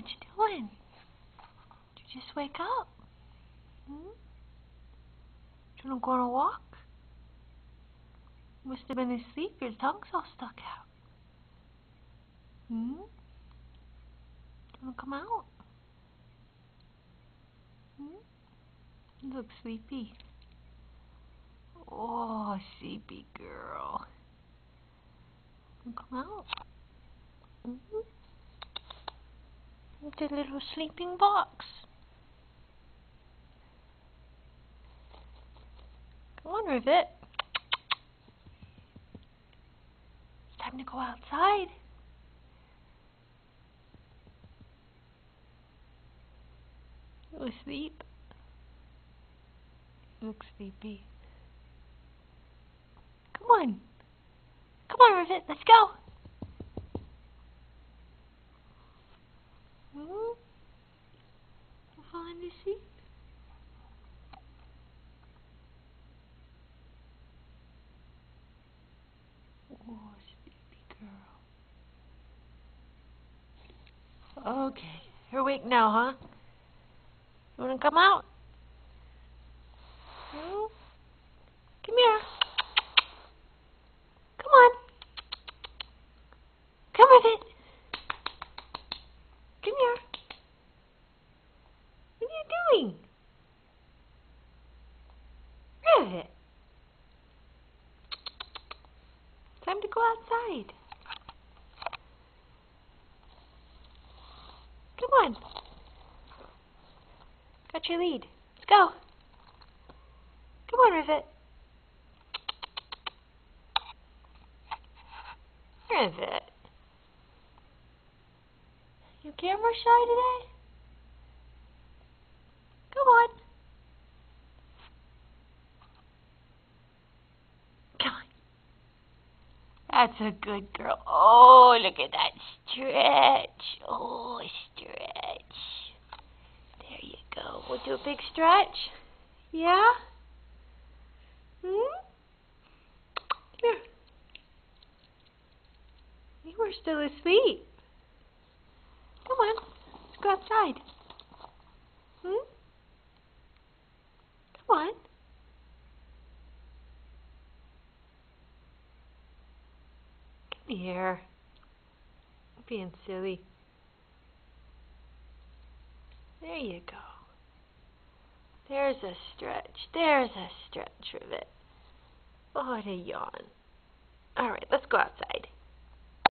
What you doing? Did you just wake up? Hmm? Do you want to go on a walk? You must have been asleep. Your tongue's all stuck out. Hmm? Do you want to come out? Hmm? You look sleepy. Oh, sleepy girl. You come out. Mm-hmm. It's a little sleeping box. Come on, Rivet. It's time to go outside. You asleep? You look sleepy. Come on. Come on, Rivet. Let's go. Hmm? You falling asleep? Oh, sleepy girl. Okay. You're awake now, huh? You wanna come out? Hmm? Come here. Come on. Come with it. Come here. What are you doing? Rivet. It's time to go outside. Come on. Got your lead. Let's go. Come on, Rivet. Rivet. You camera shy today? Come on. Come on. That's a good girl. Oh, look at that stretch. Oh, stretch. There you go. We'll do a big stretch. Yeah? Hmm? Here. You were still asleep. Come on. Let's go outside. Hmm? Come on. Come here. You're being silly. There you go. There's a stretch. There's a stretch, Rivet. Oh, what a yawn. All right, let's go outside.